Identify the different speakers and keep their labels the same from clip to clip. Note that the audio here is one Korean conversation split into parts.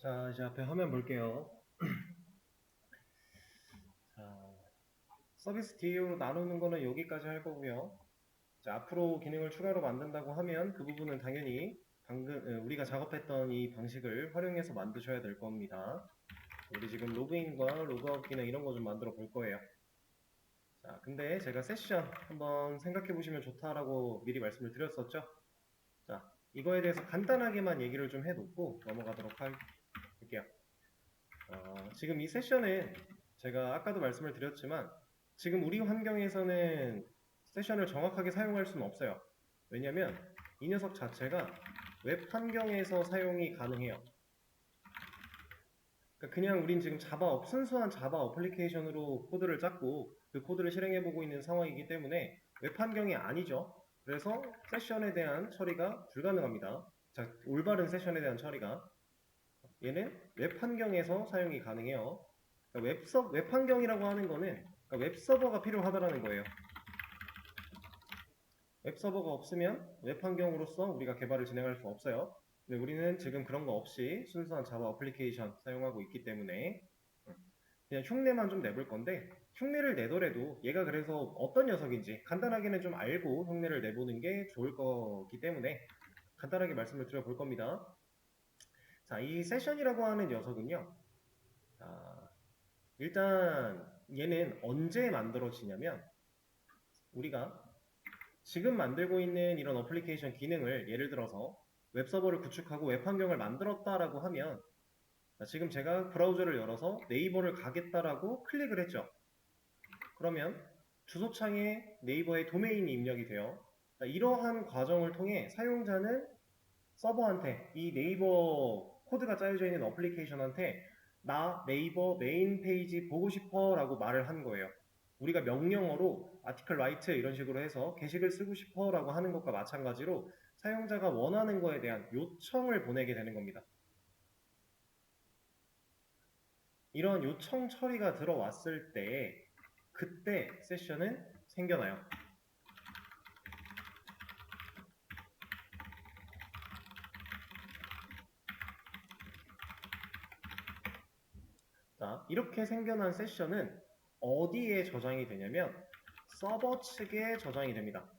Speaker 1: 자, 이제 앞에 화면 볼게요. 자, 서비스 DAO로 나누는 거는 여기까지 할 거고요. 자, 앞으로 기능을 추가로 만든다고 하면 그 부분은 당연히 방금 우리가 작업했던 이 방식을 활용해서 만드셔야 될 겁니다. 우리 지금 로그인과 로그아웃 기능 이런 거 좀 만들어 볼 거예요. 자, 근데 제가 세션 한번 생각해 보시면 좋다라고 미리 말씀을 드렸었죠. 자, 이거에 대해서 간단하게만 얘기를 좀 해놓고 넘어가도록 할게요. 지금 이 세션은 제가 아까도 말씀을 드렸지만 지금 우리 환경에서는 세션을 정확하게 사용할 수는 없어요. 왜냐면 이 녀석 자체가 웹 환경에서 사용이 가능해요. 그러니까 그냥 우린 지금 순수한 자바 어플리케이션으로 코드를 짰고 그 코드를 실행해보고 있는 상황이기 때문에 웹 환경이 아니죠. 그래서 세션에 대한 처리가 불가능합니다. 자, 올바른 세션에 대한 처리가 얘는 웹 환경에서 사용이 가능해요. 그러니까 웹 환경이라고 하는 거는 그러니까 웹 서버가 필요하다라는 거예요. 웹 서버가 없으면 웹 환경으로서 우리가 개발을 진행할 수 없어요. 근데 우리는 지금 그런 거 없이 순수한 자바 어플리케이션 사용하고 있기 때문에 그냥 흉내만 좀 내볼 건데 흉내를 내더라도 얘가 그래서 어떤 녀석인지 간단하게는 좀 알고 흉내를 내보는 게 좋을 거기 때문에 간단하게 말씀을 드려볼 겁니다. 자, 이 세션이라고 하는 녀석은요. 자, 일단 얘는 언제 만들어지냐면 우리가 지금 만들고 있는 이런 어플리케이션 기능을 예를 들어서 웹서버를 구축하고 웹 환경을 만들었다라고 하면 지금 제가 브라우저를 열어서 네이버를 가겠다라고 클릭을 했죠. 그러면 주소창에 네이버의 도메인이 입력이 돼요. 이러한 과정을 통해 사용자는 서버한테 이 네이버 코드가 짜여져 있는 어플리케이션한테 나 네이버 메인 페이지 보고 싶어 라고 말을 한 거예요. 우리가 명령어로 아티클 라이트 이런 식으로 해서 게시글 쓰고 싶어 라고 하는 것과 마찬가지로 사용자가 원하는 거에 대한 요청을 보내게 되는 겁니다. 이런 요청 처리가 들어왔을 때 그때 세션은 생겨나요. 자, 이렇게 생겨난 세션은 어디에 저장이 되냐면 서버 측에 저장이 됩니다.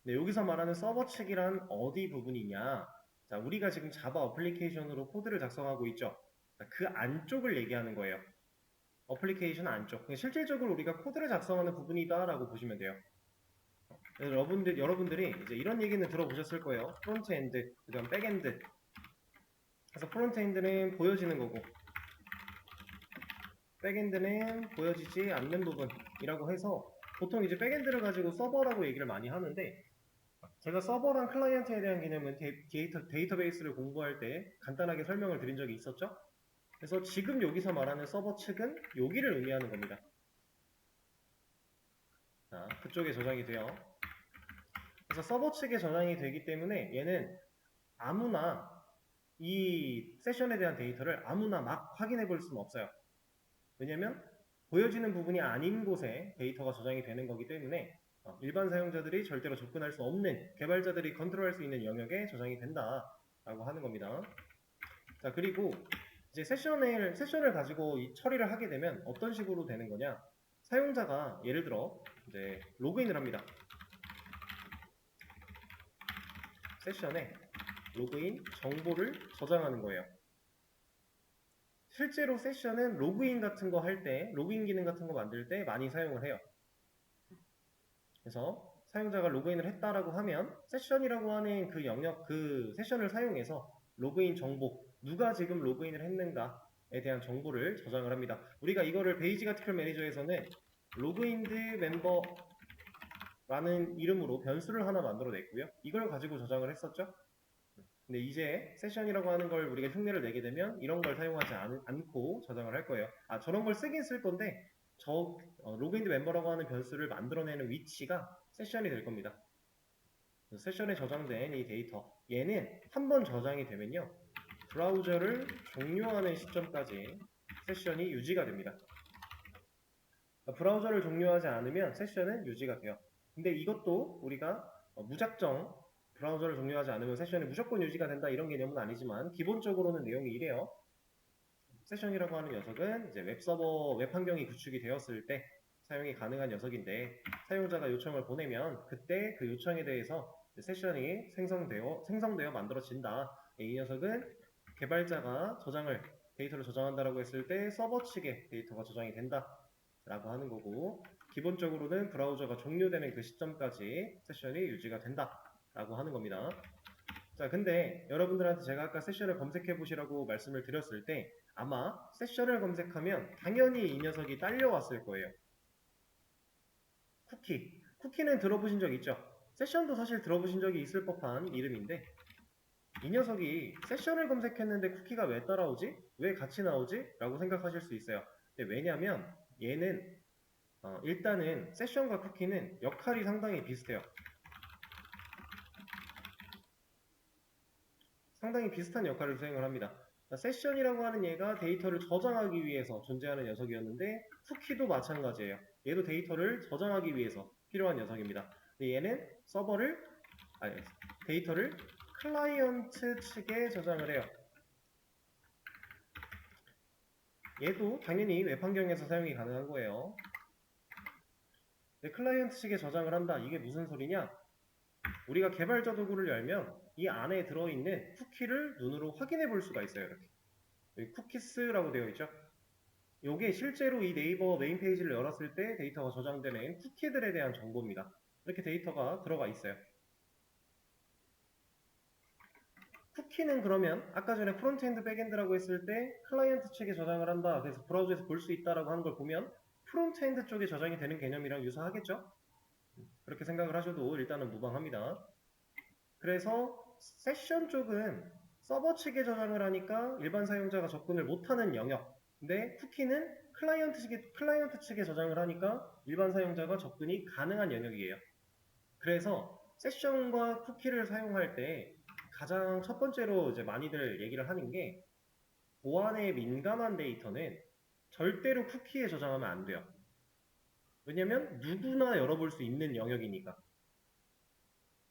Speaker 1: 네, 여기서 말하는 서버 측이란 어디 부분이냐? 자, 우리가 지금 자바 어플리케이션으로 코드를 작성하고 있죠. 자, 그 안쪽을 얘기하는 거예요. 어플리케이션 안쪽. 실질적으로 우리가 코드를 작성하는 부분이다라고 보시면 돼요. 여러분들이 이제 이런 얘기는 들어보셨을 거예요. 프론트엔드, 그다음 백엔드. 그래서 프론트엔드는 보여지는 거고, 백엔드는 보여지지 않는 부분이라고 해서 보통 이제 백엔드를 가지고 서버라고 얘기를 많이 하는데 제가 서버랑 클라이언트에 대한 개념은 데이터베이스를 공부할 때 간단하게 설명을 드린 적이 있었죠? 그래서 지금 여기서 말하는 서버 측은 여기를 의미하는 겁니다. 자, 그쪽에 저장이 돼요. 그래서 서버 측에 저장이 되기 때문에 얘는 아무나 이 세션에 대한 데이터를 아무나 막 확인해 볼 수는 없어요. 왜냐면 보여지는 부분이 아닌 곳에 데이터가 저장이 되는 거기 때문에 일반 사용자들이 절대로 접근할 수 없는 개발자들이 컨트롤할 수 있는 영역에 저장이 된다라고 하는 겁니다. 자, 그리고 이제 세션을 가지고 이 처리를 하게 되면 어떤 식으로 되는 거냐? 사용자가 예를 들어 이제 로그인을 합니다. 세션에 로그인 정보를 저장하는 거예요. 실제로 세션은 로그인 같은 거 할 때, 로그인 기능 같은 거 만들 때 많이 사용을 해요. 그래서 사용자가 로그인을 했다라고 하면 세션이라고 하는 그 영역, 그 세션을 사용해서 로그인 정보, 누가 지금 로그인을 했는가에 대한 정보를 저장을 합니다. 우리가 이거를 베이직 아티클 매니저에서는 로그인드 멤버라는 이름으로 변수를 하나 만들어냈고요. 이걸 가지고 저장을 했었죠. 근데 이제 세션이라고 하는 걸 우리가 흉내를 내게 되면 이런 걸 사용하지 않고 저장을 할 거예요. 아, 저런 걸 쓰긴 쓸 건데 로그인드 멤버라고 하는 변수를 만들어내는 위치가 세션이 될 겁니다. 세션에 저장된 이 데이터 얘는 한번 저장이 되면요 브라우저를 종료하는 시점까지 세션이 유지가 됩니다. 브라우저를 종료하지 않으면 세션은 유지가 돼요. 근데 이것도 우리가 무작정 브라우저를 종료하지 않으면 세션이 무조건 유지가 된다 이런 개념은 아니지만 기본적으로는 내용이 이래요. 세션이라고 하는 녀석은 이제 웹서버 웹 환경이 구축이 되었을 때 사용이 가능한 녀석인데 사용자가 요청을 보내면 그때 그 요청에 대해서 세션이 생성되어 만들어진다. 이 녀석은 개발자가 데이터를 저장한다라고 했을 때 서버 측에 데이터가 저장이 된다 라고 하는 거고 기본적으로는 브라우저가 종료되는 그 시점까지 세션이 유지가 된다 라고 하는 겁니다. 자, 근데 여러분들한테 제가 아까 세션을 검색해 보시라고 말씀을 드렸을 때 아마 세션을 검색하면 당연히 이 녀석이 딸려왔을 거예요. 쿠키는 들어보신 적 있죠? 세션도 사실 들어보신 적이 있을 법한 이름인데 이 녀석이 세션을 검색했는데 쿠키가 왜 따라오지? 왜 같이 나오지? 라고 생각하실 수 있어요. 근데 왜냐면 얘는 일단은 세션과 쿠키는 역할이 상당히 비슷해요. 상당히 비슷한 역할을 수행을 합니다. 세션이라고 하는 얘가 데이터를 저장하기 위해서 존재하는 녀석이었는데 쿠키도 마찬가지예요. 얘도 데이터를 저장하기 위해서 필요한 녀석입니다. 근데 얘는 데이터를 클라이언트 측에 저장을 해요. 얘도 당연히 웹 환경에서 사용이 가능한 거예요. 클라이언트 측에 저장을 한다. 이게 무슨 소리냐? 우리가 개발자 도구를 열면 이 안에 들어있는 쿠키를 눈으로 확인해 볼 수가 있어요. 이렇게. 여기 쿠키스라고 되어 있죠. 이게 실제로 이 네이버 메인 페이지를 열었을 때 데이터가 저장되는 쿠키들에 대한 정보입니다. 이렇게 데이터가 들어가 있어요. 쿠키는 그러면 아까 전에 프론트엔드 백엔드라고 했을 때 클라이언트 측에 저장을 한다. 그래서 브라우저에서 볼 수 있다라고 하는 걸 보면 프론트엔드 쪽에 저장이 되는 개념이랑 유사하겠죠? 그렇게 생각을 하셔도 일단은 무방합니다. 그래서 세션 쪽은 서버 측에 저장을 하니까 일반 사용자가 접근을 못하는 영역. 근데 쿠키는 클라이언트 측에 저장을 하니까 일반 사용자가 접근이 가능한 영역이에요. 그래서 세션과 쿠키를 사용할 때 가장 첫 번째로 이제 많이들 얘기를 하는 게 보안에 민감한 데이터는 절대로 쿠키에 저장하면 안 돼요. 왜냐면 누구나 열어볼 수 있는 영역이니까.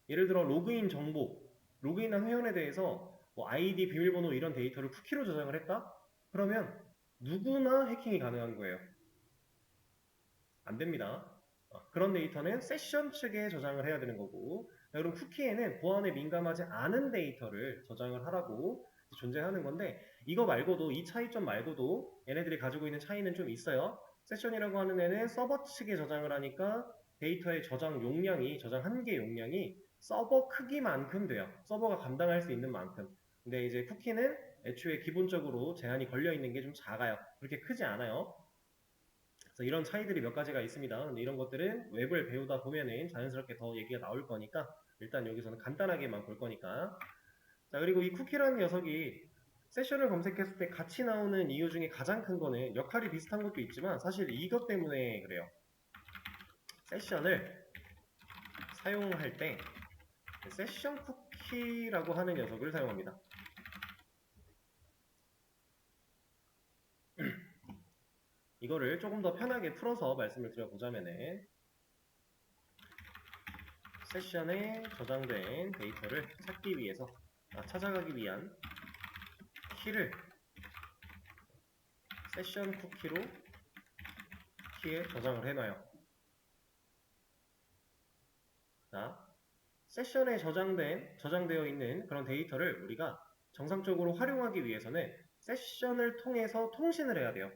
Speaker 1: 예를 들어 로그인한 회원에 대해서 뭐 아이디, 비밀번호 이런 데이터를 쿠키로 저장을 했다? 그러면 누구나 해킹이 가능한 거예요. 안 됩니다. 그런 데이터는 세션 측에 저장을 해야 되는 거고, 여러분 쿠키에는 보안에 민감하지 않은 데이터를 저장을 하라고 존재하는 건데, 이거 말고도 이 차이점 말고도 얘네들이 가지고 있는 차이는 좀 있어요. 세션이라고 하는 애는 서버 측에 저장을 하니까 데이터의 저장 한계 용량이 서버 크기만큼 돼요. 서버가 감당할 수 있는 만큼. 근데 이제 쿠키는 애초에 기본적으로 제한이 걸려 있는 게 좀 작아요. 그렇게 크지 않아요. 그래서 이런 차이들이 몇 가지가 있습니다. 근데 이런 것들은 웹을 배우다 보면은 자연스럽게 더 얘기가 나올 거니까 일단 여기서는 간단하게만 볼 거니까. 자, 그리고 이 쿠키라는 녀석이 세션을 검색했을 때 같이 나오는 이유 중에 가장 큰 거는 역할이 비슷한 것도 있지만 사실 이것 때문에 그래요. 세션을 사용할 때 세션 쿠키라고 하는 녀석을 사용합니다. 이거를 조금 더 편하게 풀어서 말씀을 드려보자면은 세션에 저장된 데이터를 찾아가기 위한 키를 세션 쿠키로 키에 저장을 해놔요. 자, 세션에 저장되어 있는 그런 데이터를 우리가 정상적으로 활용하기 위해서는 세션을 통해서 통신을 해야 돼요.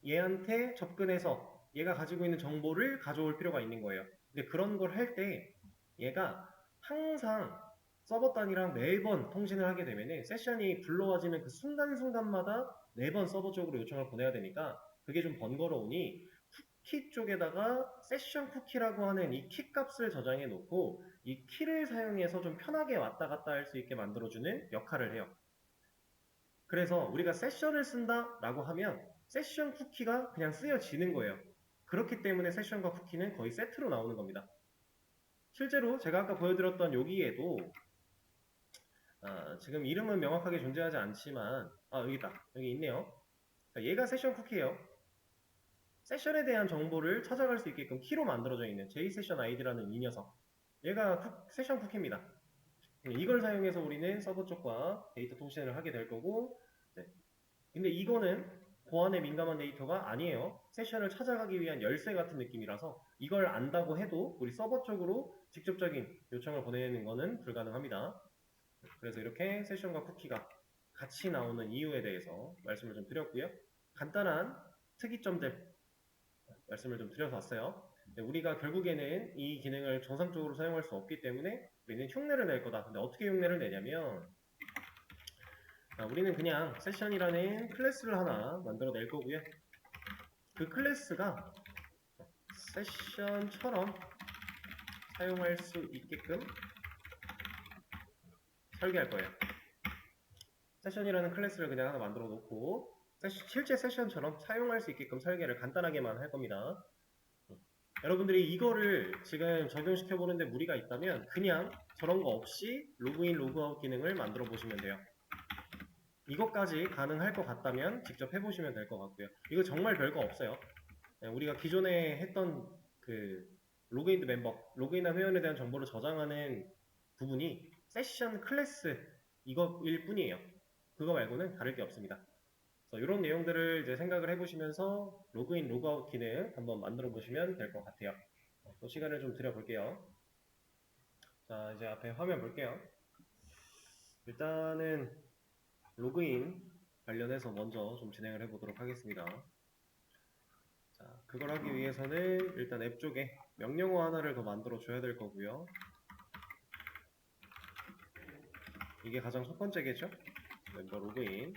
Speaker 1: 얘한테 접근해서 얘가 가지고 있는 정보를 가져올 필요가 있는 거예요. 근데 그런 걸 할 때 얘가 항상 서버 단위랑 매번 통신을 하게 되면 세션이 불러와지는 그 순간순간마다 매번 서버 쪽으로 요청을 보내야 되니까 그게 좀 번거로우니 쿠키 쪽에다가 세션 쿠키라고 하는 이 키 값을 저장해 놓고 이 키를 사용해서 좀 편하게 왔다 갔다 할 수 있게 만들어주는 역할을 해요. 그래서 우리가 세션을 쓴다 라고 하면 세션 쿠키가 그냥 쓰여지는 거예요. 그렇기 때문에 세션과 쿠키는 거의 세트로 나오는 겁니다. 실제로 제가 아까 보여드렸던 여기에도 지금 이름은 명확하게 존재하지 않지만 여기 있다. 여기 있네요. 얘가 세션 쿠키예요. 세션에 대한 정보를 찾아갈 수 있게끔 키로 만들어져 있는 JSession ID라는 이 녀석. 얘가 세션 쿠키입니다. 이걸 사용해서 우리는 서버 쪽과 데이터 통신을 하게 될 거고, 네. 근데 이거는 보안에 민감한 데이터가 아니에요. 세션을 찾아가기 위한 열쇠 같은 느낌이라서 이걸 안다고 해도 우리 서버 쪽으로 직접적인 요청을 보내는 거는 불가능합니다. 그래서 이렇게 세션과 쿠키가 같이 나오는 이유에 대해서 말씀을 좀 드렸고요. 간단한 특이점들 말씀을 좀 드려봤어요. 우리가 결국에는 이 기능을 정상적으로 사용할 수 없기 때문에 우리는 흉내를 낼 거다. 근데 어떻게 흉내를 내냐면 우리는 그냥 세션이라는 클래스를 하나 만들어 낼 거고요. 그 클래스가 세션처럼 사용할 수 있게끔 설계할 거예요. 세션이라는 클래스를 그냥 하나 만들어 놓고 실제 세션처럼 사용할 수 있게끔 설계를 간단하게만 할 겁니다. 여러분들이 이거를 지금 적용시켜 보는데 무리가 있다면 그냥 저런 거 없이 로그인 로그아웃 기능을 만들어 보시면 돼요. 이것까지 가능할 것 같다면 직접 해보시면 될 것 같고요. 이거 정말 별거 없어요. 우리가 기존에 했던 그 로그인 멤버, 로그인한 회원에 대한 정보를 저장하는 부분이 세션 클래스 이거일 뿐이에요. 그거 말고는 다를 게 없습니다. 그래서 이런 내용들을 이제 생각을 해보시면서 로그인, 로그아웃 기능 한번 만들어 보시면 될 것 같아요. 또 시간을 좀 드려볼게요. 자, 이제 앞에 화면 볼게요. 일단은 로그인 관련해서 먼저 좀 진행을 해보도록 하겠습니다. 자, 그걸 하기 위해서는 일단 앱 쪽에 명령어 하나를 더 만들어 줘야 될 거고요. 이게 가장 첫 번째겠죠? 멤버 로그인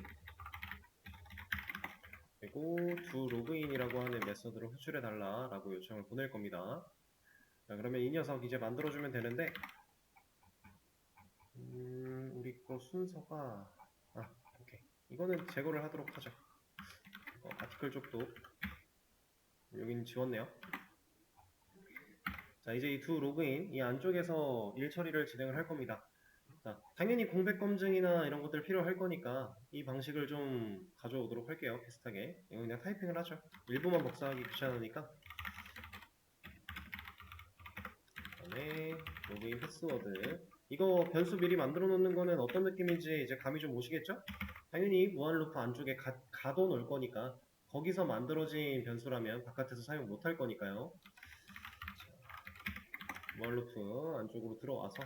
Speaker 1: 그리고 두 로그인이라고 하는 메서드를 호출해 달라라고 요청을 보낼 겁니다. 자, 그러면 이 녀석 이제 만들어주면 되는데 우리 거 순서가 오케이. 이거는 제거를 하도록 하죠. 아티클 쪽도 여긴 지웠네요. 자, 이제 이 두 로그인 이 안쪽에서 일 처리를 진행을 할 겁니다. 자, 당연히 공백 검증이나 이런 것들 필요할 거니까 이 방식을 좀 가져오도록 할게요. 비슷하게. 이거 그냥 타이핑을 하죠. 일부만 복사하기 귀찮으니까. 그다음에 로그인 패스워드. 이거 변수 미리 만들어 놓는 거는 어떤 느낌인지 이제 감이 좀 오시겠죠? 당연히 무한 루프 안쪽에 가둬 놓을 거니까 거기서 만들어진 변수라면 바깥에서 사용 못 할 거니까요. 무한 루프 안쪽으로 들어와서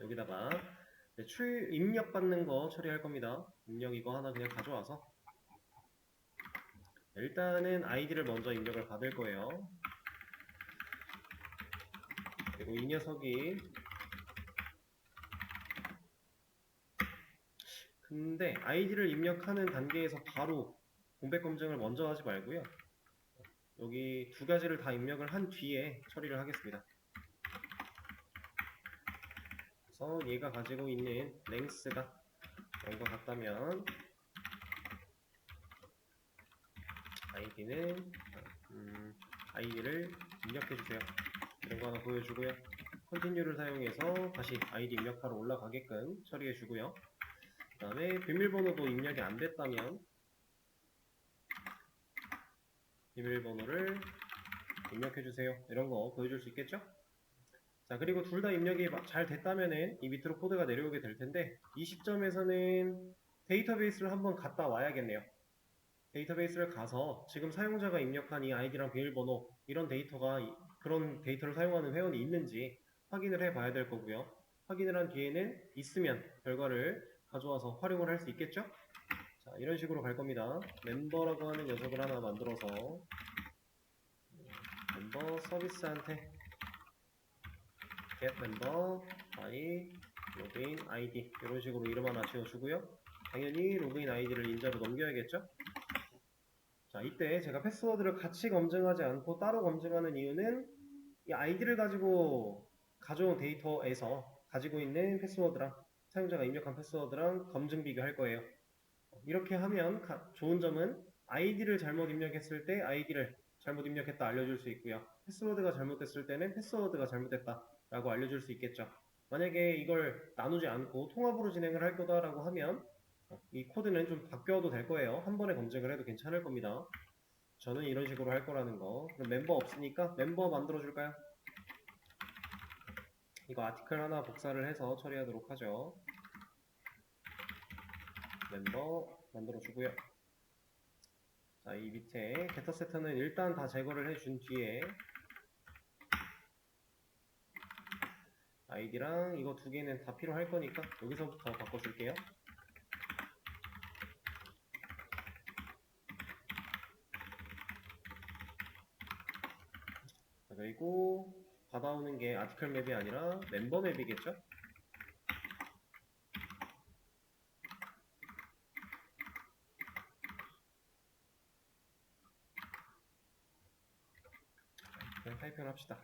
Speaker 1: 여기다가 입력 받는 거 처리할 겁니다. 입력 이거 하나 그냥 가져와서 일단은 아이디를 먼저 입력을 받을 거예요. 그리고 이 녀석이 근데 아이디를 입력하는 단계에서 바로 공백 검증을 먼저 하지 말고요. 여기 두 가지를 다 입력을 한 뒤에 처리를 하겠습니다. 그래서 얘가 가지고 있는 랭스가 이런 것 같다면 아이디를 입력해주세요. 이런 거 하나 보여주고요. 컨티뉴를 사용해서 다시 아이디 입력하러 올라가게끔 처리해주고요. 그 다음에 비밀번호도 입력이 안 됐다면 비밀번호를 입력해주세요. 이런 거 보여줄 수 있겠죠? 자, 그리고 둘 다 입력이 잘 됐다면은 이 밑으로 코드가 내려오게 될 텐데 이 시점에서는 데이터베이스를 한번 갔다 와야겠네요. 데이터베이스를 가서 지금 사용자가 입력한 이 아이디랑 비밀번호 이런 데이터가 그런 데이터를 사용하는 회원이 있는지 확인을 해 봐야 될 거고요. 확인을 한 뒤에는 있으면 결과를 가져와서 활용을 할 수 있겠죠? 자, 이런 식으로 갈 겁니다. 멤버라고 하는 녀석을 하나 만들어서 멤버 서비스한테 get member by login id 이런 식으로 이름 하나 지어주고요. 당연히 로그인 아이디를 인자로 넘겨야겠죠? 자, 이때 제가 패스워드를 같이 검증하지 않고 따로 검증하는 이유는 이 아이디를 가지고 가져온 데이터에서 가지고 있는 패스워드랑 사용자가 입력한 패스워드랑 검증 비교할 거예요. 이렇게 하면 좋은 점은 아이디를 잘못 입력했을 때 아이디를 잘못 입력했다 알려줄 수 있고요. 패스워드가 잘못됐을 때는 패스워드가 잘못됐다 라고 알려줄 수 있겠죠. 만약에 이걸 나누지 않고 통합으로 진행을 할 거다라고 하면 이 코드는 좀 바뀌어도 될 거예요. 한 번에 검증을 해도 괜찮을 겁니다. 저는 이런 식으로 할 거라는 거. 그럼 멤버 없으니까 멤버 만들어 줄까요? 이거 아티클 하나 복사를 해서 처리하도록 하죠. 멤버 만들어 주고요. 자, 이 밑에 게터 세터는 일단 다 제거를 해준 뒤에 아이디랑 이거 두 개는 다 필요할 거니까 여기서부터 바꿔줄게요. 자, 그리고 받아오는 게 아티클 맵이 아니라 멤버 맵이겠죠? 그냥 타이핑을 합시다.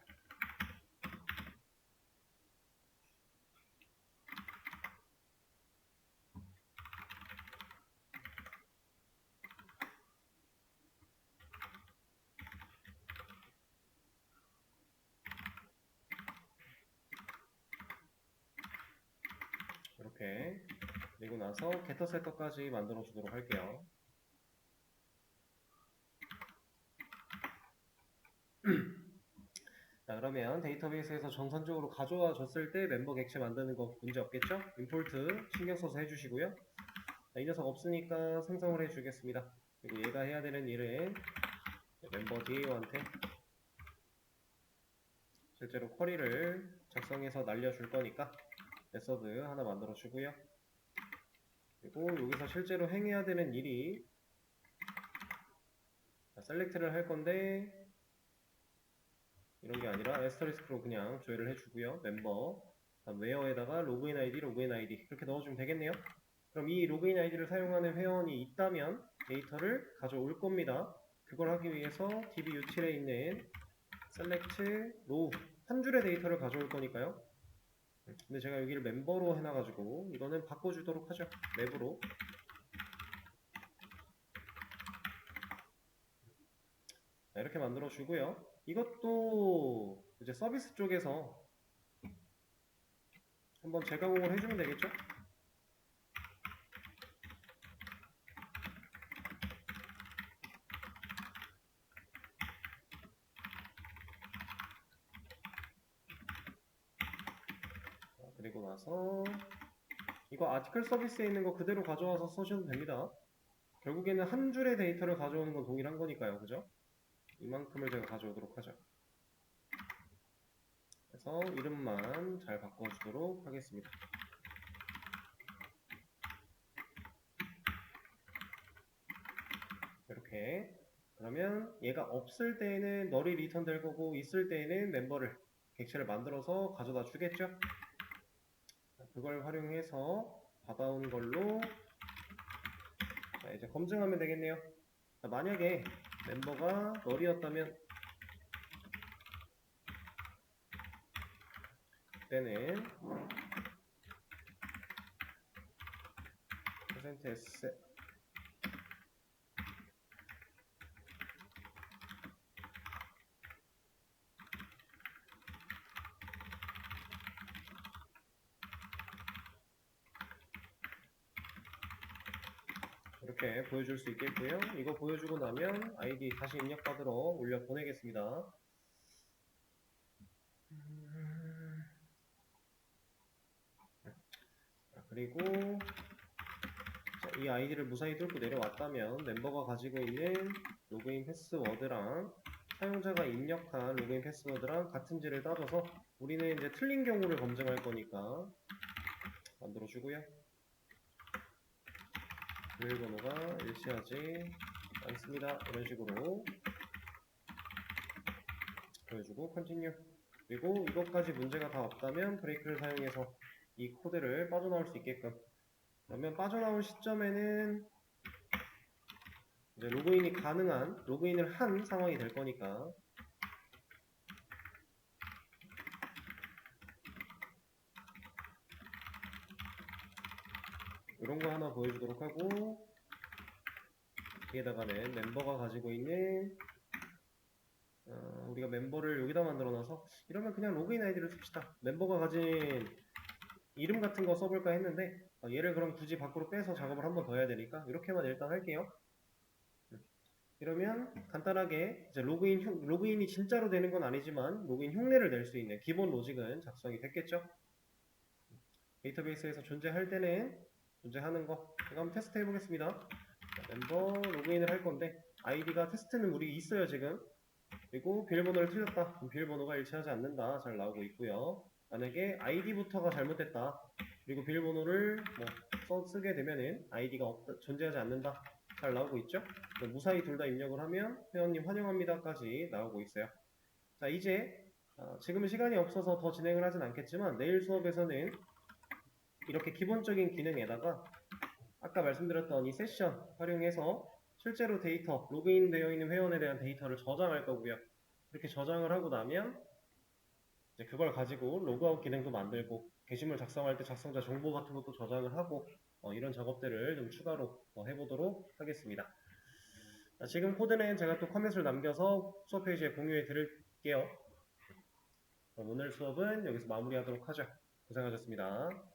Speaker 1: 이렇게. 그리고 나서 게터 세터까지 만들어 주도록 할게요. 자, 그러면 데이터베이스에서 정상적으로 가져와 줬을 때 멤버 객체 만드는 거 문제 없겠죠? 임포트 신경 써서 해주시고요. 자, 이 녀석 없으니까 생성을 해주겠습니다. 그리고 얘가 해야 되는 일은 멤버 DAO한테 실제로 쿼리를 작성해서 날려줄 거니까 메서드 하나 만들어 주고요. 그리고 여기서 실제로 행해야 되는 일이 셀렉트를 할 건데 이런 게 아니라 에스터리스크로 그냥 조회를 해주고요. 멤버 웨어에다가 로그인 아이디, 로그인 아이디 그렇게 넣어주면 되겠네요. 그럼 이 로그인 아이디를 사용하는 회원이 있다면 데이터를 가져올 겁니다. 그걸 하기 위해서 db-util에 있는 select row 한 줄의 데이터를 가져올 거니까요. 근데 제가 여기를 멤버로 해놔가지고 이거는 바꿔주도록 하죠. 맵으로. 자, 이렇게 만들어 주고요. 이것도 이제 서비스 쪽에서 한번 재가공을 해주면 되겠죠? 그리고 나서 이거 아티클 서비스에 있는 거 그대로 가져와서 쓰셔도 됩니다. 결국에는 한 줄의 데이터를 가져오는 건 동일한 거니까요. 그죠? 이만큼을 제가 가져오도록 하죠. 그래서 이름만 잘 바꿔주도록 하겠습니다. 이렇게. 그러면 얘가 없을 때에는 널이 리턴 될 거고 있을 때에는 멤버를 객체를 만들어서 가져다 주겠죠? 그걸 활용해서 받아온 걸로 자, 이제 검증하면 되겠네요. 자, 만약에 멤버가 널이었다면 그때는 %s 이렇게 보여줄 수 있겠고요. 이거 보여주고 나면 아이디 다시 입력받으러 올려 보내겠습니다. 그리고 이 아이디를 무사히 뚫고 내려왔다면 멤버가 가지고 있는 로그인 패스워드랑 사용자가 입력한 로그인 패스워드랑 같은지를 따져서 우리는 이제 틀린 경우를 검증할 거니까 만들어 주고요. 비밀번호가 일치하지 않습니다. 이런 식으로 보여주고 컨티뉴. 그리고 이것까지 문제가 다 없다면 브레이크를 사용해서 이 코드를 빠져나올 수 있게끔. 그러면 빠져나올 시점에는 이제 로그인을 한 상황이 될 거니까 이런 거 하나 보여주도록 하고 여기에다가는 멤버가 가지고 있는 우리가 멤버를 여기다 만들어놔서 이러면 그냥 로그인 아이디를 씁시다. 멤버가 가진 이름 같은 거 써볼까 했는데 얘를 그럼 굳이 밖으로 빼서 작업을 한 번 더 해야 되니까 이렇게만 일단 할게요. 이러면 간단하게 이제 로그인이 진짜로 되는 건 아니지만 로그인 흉내를 낼 수 있는 기본 로직은 작성이 됐겠죠? 데이터베이스에서 존재할 때는 존재하는 거 이거 한번 테스트 해보겠습니다. 멤버 로그인을 할 건데 아이디가 테스트는 우리 있어요 지금. 그리고 비밀번호를 틀렸다. 그럼 비밀번호가 일치하지 않는다. 잘 나오고 있고요. 만약에 아이디부터가 잘못됐다. 그리고 비밀번호를 쓰게 되면은 아이디가 존재하지 않는다. 잘 나오고 있죠? 무사히 둘 다 입력을 하면 회원님 환영합니다까지 나오고 있어요. 자 이제 지금은 시간이 없어서 더 진행을 하진 않겠지만 내일 수업에서는 이렇게 기본적인 기능에다가 아까 말씀드렸던 이 세션 활용해서 실제로 데이터, 로그인 되어 있는 회원에 대한 데이터를 저장할 거고요. 이렇게 저장을 하고 나면 이제 그걸 가지고 로그아웃 기능도 만들고 게시물 작성할 때 작성자 정보 같은 것도 저장을 하고 이런 작업들을 좀 추가로 해보도록 하겠습니다. 자, 지금 코드는 제가 또 커밋을 남겨서 수업 페이지에 공유해 드릴게요. 오늘 수업은 여기서 마무리하도록 하죠. 고생하셨습니다.